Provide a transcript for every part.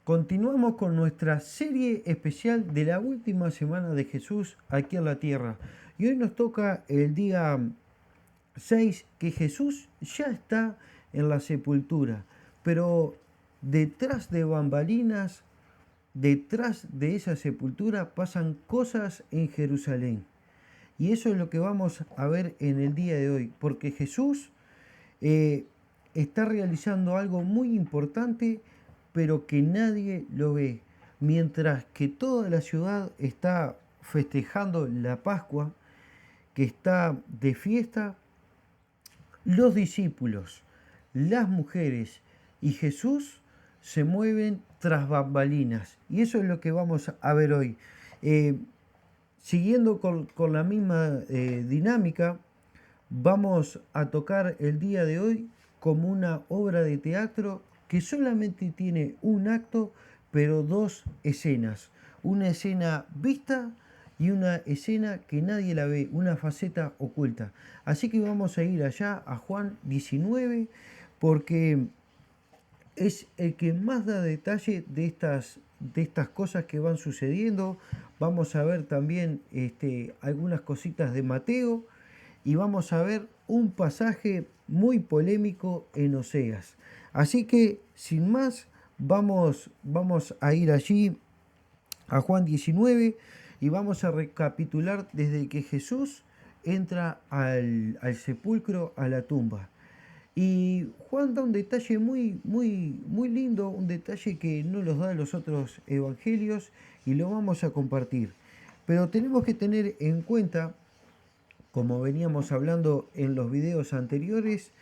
Continuamos con nuestra serie especial de la última semana de Jesús aquí en la tierra. Y hoy nos toca el día 6, que Jesús ya está en la sepultura. Pero detrás de bambalinas, detrás de esa sepultura pasan cosas en Jerusalén. Y eso es lo que vamos a ver en el día de hoy. Porque Jesús eh, está realizando algo muy importante, pero que nadie lo ve. Mientras que toda la ciudad está festejando la Pascua, que está de fiesta, los discípulos, las mujeres y Jesús se mueven tras bambalinas. Y eso es lo que vamos a ver hoy. Eh, Siguiendo con la misma dinámica, vamos a tocar el día de hoy como una obra de teatro que solamente tiene un acto, pero dos escenas. Una escena vista y una escena que nadie la ve, una faceta oculta. Así que vamos a ir allá a Juan 19 porque es el que más da detalle de estas cosas que van sucediendo. Vamos a ver también algunas cositas de Mateo y vamos a ver un pasaje muy polémico en Oseas. Así que, sin más, vamos a ir allí a Juan 19 y vamos a recapitular desde que Jesús entra al sepulcro, a la tumba. Y Juan da un detalle muy lindo, un detalle que no los da los otros evangelios y lo vamos a compartir. Pero tenemos que tener en cuenta, como veníamos hablando en los videos anteriores,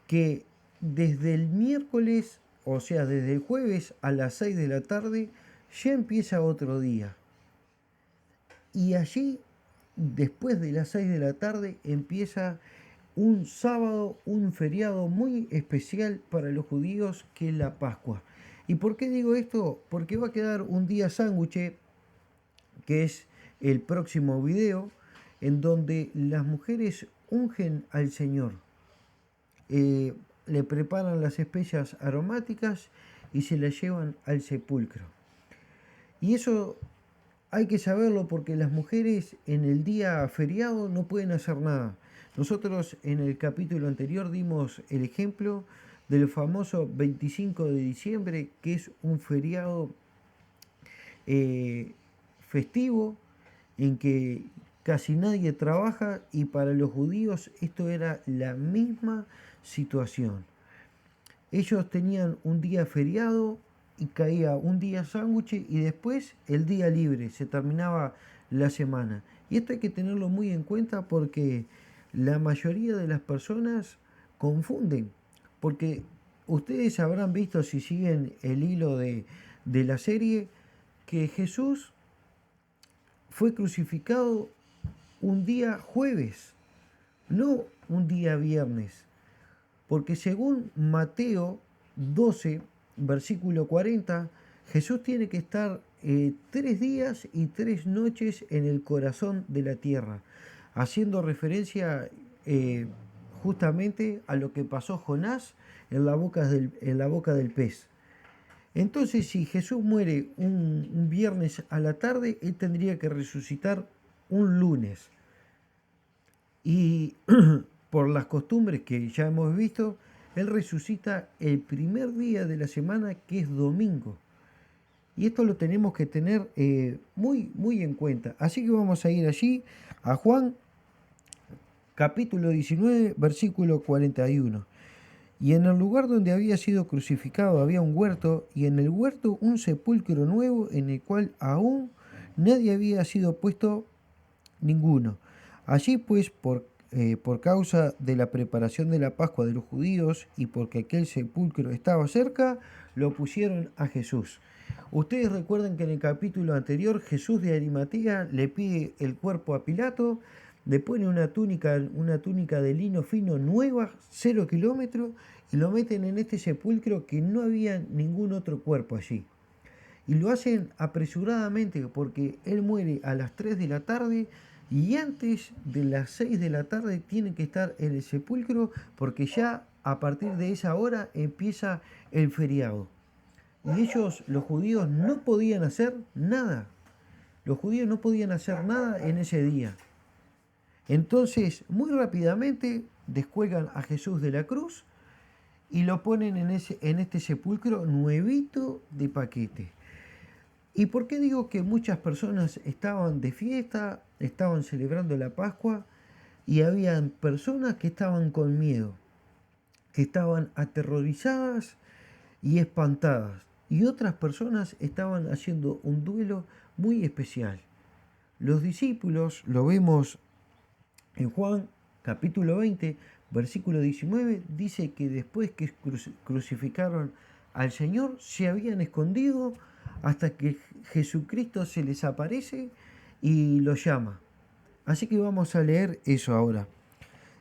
que desde el miércoles, o sea, desde el jueves a las 6 de la tarde, ya empieza otro día. Y allí, después de las 6 de la tarde, empieza un sábado, un feriado muy especial para los judíos, que es la Pascua. ¿Y por qué digo esto? Porque va a quedar un día sándwich, que es el próximo video, en donde las mujeres ungen al Señor. Le preparan las especias aromáticas y se las llevan al sepulcro. Y eso hay que saberlo porque las mujeres en el día feriado no pueden hacer nada. Nosotros en el capítulo anterior dimos el ejemplo del famoso 25 de diciembre, que es un feriado festivo en que casi nadie trabaja, y para los judíos esto era la misma situación. Ellos tenían un día feriado y caía un día sándwich y después el día libre, se terminaba la semana. Y esto hay que tenerlo muy en cuenta porque la mayoría de las personas confunden, porque ustedes habrán visto, si siguen el hilo de la serie, que Jesús fue crucificado un día jueves, no un día viernes. Porque según Mateo 12, versículo 40, Jesús tiene que estar 3 días y 3 noches en el corazón de la tierra, haciendo referencia justamente a lo que pasó Jonás en la boca del pez. Entonces, si Jesús muere un viernes a la tarde, él tendría que resucitar un lunes. Y por las costumbres que ya hemos visto, él resucita el primer día de la semana, que es domingo. Y esto lo tenemos que tener muy en cuenta. Así que vamos a ir allí a Juan capítulo 19, versículo 41. Y en el lugar donde había sido crucificado había un huerto, y en el huerto un sepulcro nuevo en el cual aún nadie había sido puesto ninguno. Allí pues, por causa de la preparación de la Pascua de los judíos y porque aquel sepulcro estaba cerca, lo pusieron a Jesús. Ustedes recuerdan que en el capítulo anterior Jesús de Arimatea le pide el cuerpo a Pilato, le pone una túnica de lino fino nueva, 0 kilómetros, y lo meten en este sepulcro que no había ningún otro cuerpo allí. Y lo hacen apresuradamente porque él muere a las 3 de la tarde y antes de las 6 de la tarde tienen que estar en el sepulcro porque ya a partir de esa hora empieza el feriado. y ellos, los judíos, no podían hacer nada. Los judíos no podían hacer nada en ese día. Entonces, muy rápidamente descuelgan a Jesús de la cruz y lo ponen en este sepulcro nuevito de paquete. ¿Y por qué digo que muchas personas estaban de fiesta, estaban celebrando la Pascua y habían personas que estaban con miedo, que estaban aterrorizadas y espantadas? Y otras personas estaban haciendo un duelo muy especial. Los discípulos, lo vemos en Juan capítulo 20, versículo 19, dice que después que crucificaron al Señor, se habían escondido hasta que Jesucristo se les aparece y los llama. Así que vamos a leer eso ahora.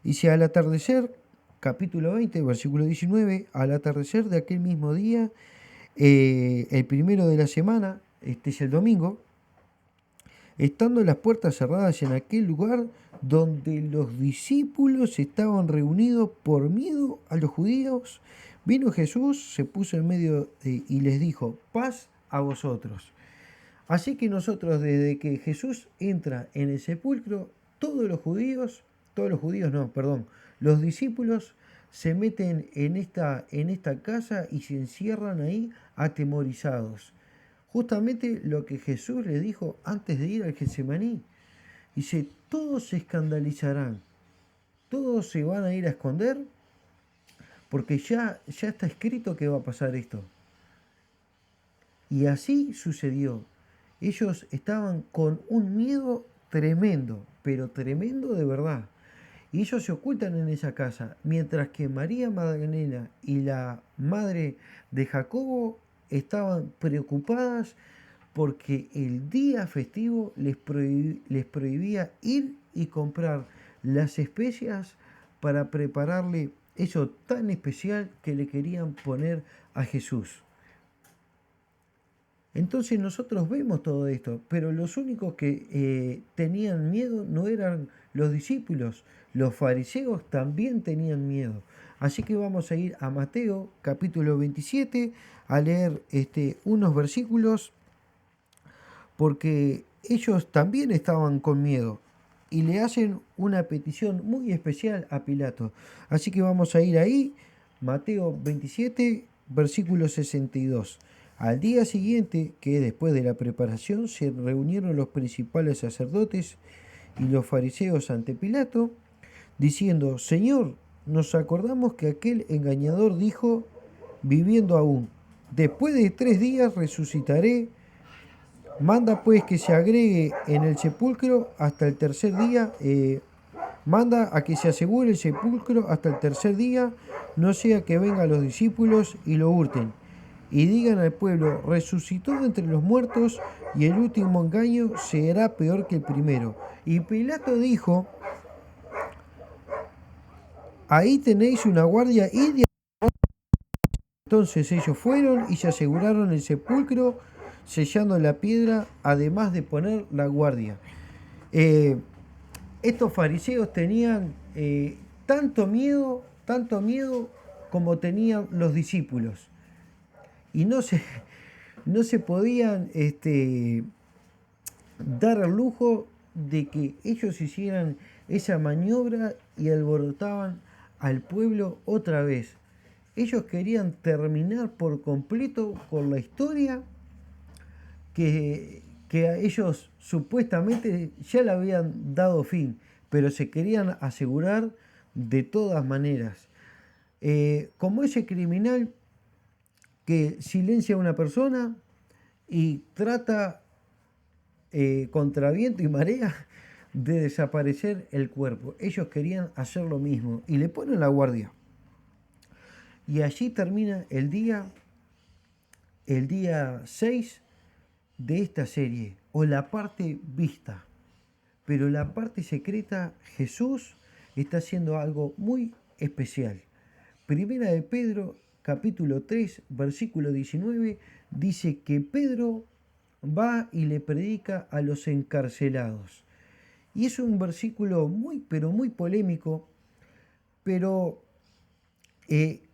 Dice, al atardecer, capítulo 20, versículo 19, al atardecer de aquel mismo día, el primero de la semana, este es el domingo, estando las puertas cerradas en aquel lugar donde los discípulos estaban reunidos por miedo a los judíos, vino Jesús, se puso en medio y les dijo, paz a vosotros. Así que nosotros, desde que Jesús entra en el sepulcro, los discípulos se meten en esta casa y se encierran ahí atemorizados. Justamente lo que Jesús le dijo antes de ir al Getsemaní. Dice, todos se escandalizarán, todos se van a ir a esconder, porque ya está escrito que va a pasar esto. Y así sucedió. Ellos estaban con un miedo tremendo, pero tremendo de verdad. Y ellos se ocultan en esa casa, mientras que María Magdalena y la madre de Jacobo estaban preocupadas porque el día festivo les prohibía ir y comprar las especias para prepararle eso tan especial que le querían poner a Jesús. Entonces nosotros vemos todo esto, pero los únicos que tenían miedo no eran los discípulos, los fariseos también tenían miedo. Así que vamos a ir a Mateo capítulo 27 a leer unos versículos porque ellos también estaban con miedo y le hacen una petición muy especial a Pilato. Así que vamos a ir ahí, Mateo 27, versículo 62. Al día siguiente, que después de la preparación, se reunieron los principales sacerdotes y los fariseos ante Pilato, diciendo, Señor, nos acordamos que aquel engañador dijo, viviendo aún, después de 3 días resucitaré. Manda pues que se agregue en el sepulcro hasta el tercer día, manda a que se asegure el sepulcro hasta el tercer día, no sea que vengan los discípulos y lo hurten, y digan al pueblo, resucitó de entre los muertos, y el último engaño será peor que el primero. Y Pilato dijo, ahí tenéis una guardia, y entonces ellos fueron y se aseguraron el sepulcro, sellando la piedra, además de poner la guardia. Estos fariseos tenían tanto miedo como tenían los discípulos. Y no se podían dar el lujo de que ellos hicieran esa maniobra y alborotaban al pueblo otra vez. Ellos querían terminar por completo con la historia que a ellos supuestamente ya le habían dado fin, pero se querían asegurar de todas maneras. Como ese criminal que silencia a una persona y trata contra viento y marea de desaparecer el cuerpo. Ellos querían hacer lo mismo y le ponen la guardia. Y allí termina el día 6 de esta serie, o la parte vista. Pero la parte secreta, Jesús está haciendo algo muy especial. Primera de Pedro, capítulo 3, versículo 19, dice que Pedro va y le predica a los encarcelados. Y es un versículo pero muy polémico, pero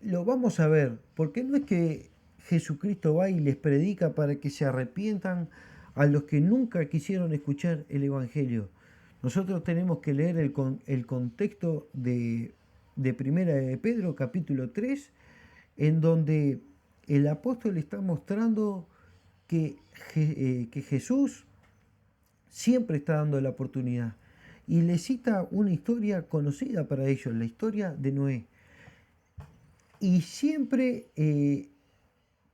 lo vamos a ver, porque no es que Jesucristo va y les predica para que se arrepientan a los que nunca quisieron escuchar el Evangelio. Nosotros tenemos que leer el contexto de Primera de Pedro, capítulo 3, en donde el apóstol está mostrando que Jesús siempre está dando la oportunidad. Y le cita una historia conocida para ellos, la historia de Noé. Y siempre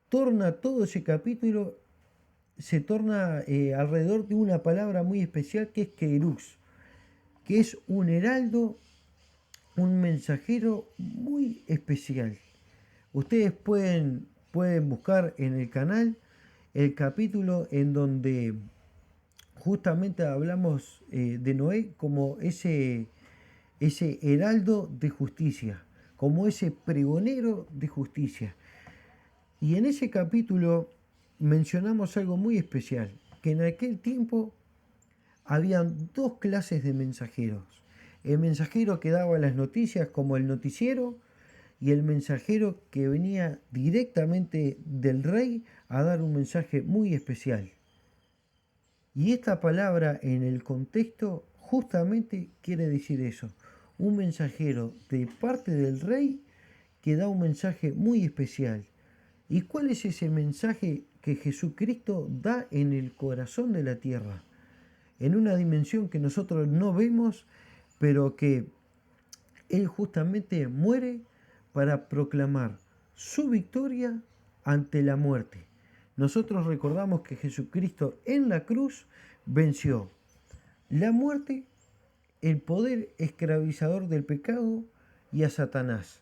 torna todo ese capítulo, se torna alrededor de una palabra muy especial que es Keirux, que es un heraldo, un mensajero muy especial. Ustedes pueden buscar en el canal el capítulo en donde justamente hablamos de Noé como ese heraldo de justicia, como ese pregonero de justicia. Y en ese capítulo mencionamos algo muy especial, que en aquel tiempo habían dos clases de mensajeros. El mensajero que daba las noticias como el noticiero y el mensajero que venía directamente del rey a dar un mensaje muy especial. Y esta palabra en el contexto justamente quiere decir eso, un mensajero de parte del rey que da un mensaje muy especial. ¿Y cuál es ese mensaje que Jesucristo da en el corazón de la tierra? En una dimensión que nosotros no vemos, pero que Él justamente muere para proclamar su victoria ante la muerte. Nosotros recordamos que Jesucristo en la cruz venció la muerte, el poder esclavizador del pecado y a Satanás.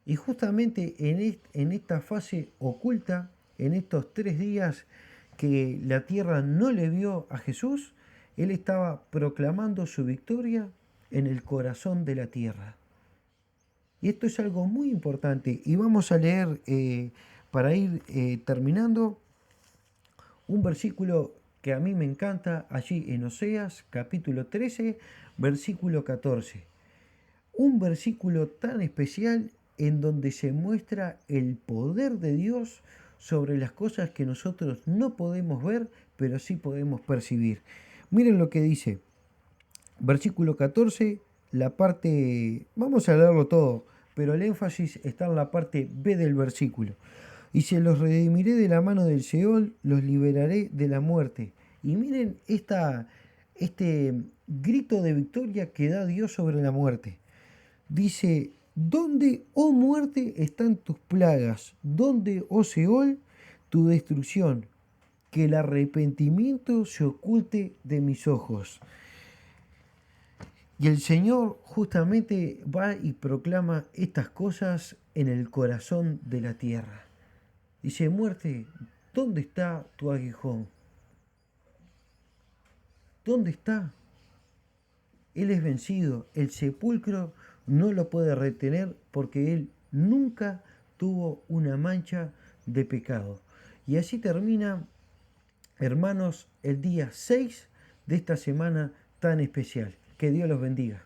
Y justamente en esta fase oculta, en estos 3 días que la tierra no le vio a Jesús, Él estaba proclamando su victoria en el corazón de la tierra. Y esto es algo muy importante. Y vamos a leer, para ir terminando, un versículo que a mí me encanta allí en Oseas, capítulo 13, versículo 14. Un versículo tan especial en donde se muestra el poder de Dios sobre las cosas que nosotros no podemos ver, pero sí podemos percibir. Miren lo que dice, versículo 14, la parte, vamos a leerlo todo, pero el énfasis está en la parte B del versículo. Y se los redimiré de la mano del Seol, los liberaré de la muerte. Y miren este grito de victoria que da Dios sobre la muerte. Dice, ¿dónde, oh muerte, están tus plagas? ¿Dónde, oh Seol, tu destrucción? Que el arrepentimiento se oculte de mis ojos. Y el Señor justamente va y proclama estas cosas en el corazón de la tierra. Dice, muerte, ¿dónde está tu aguijón? ¿Dónde está? Él es vencido, el sepulcro no lo puede retener porque Él nunca tuvo una mancha de pecado. Y así termina, hermanos, el día 6 de esta semana tan especial. Que Dios los bendiga.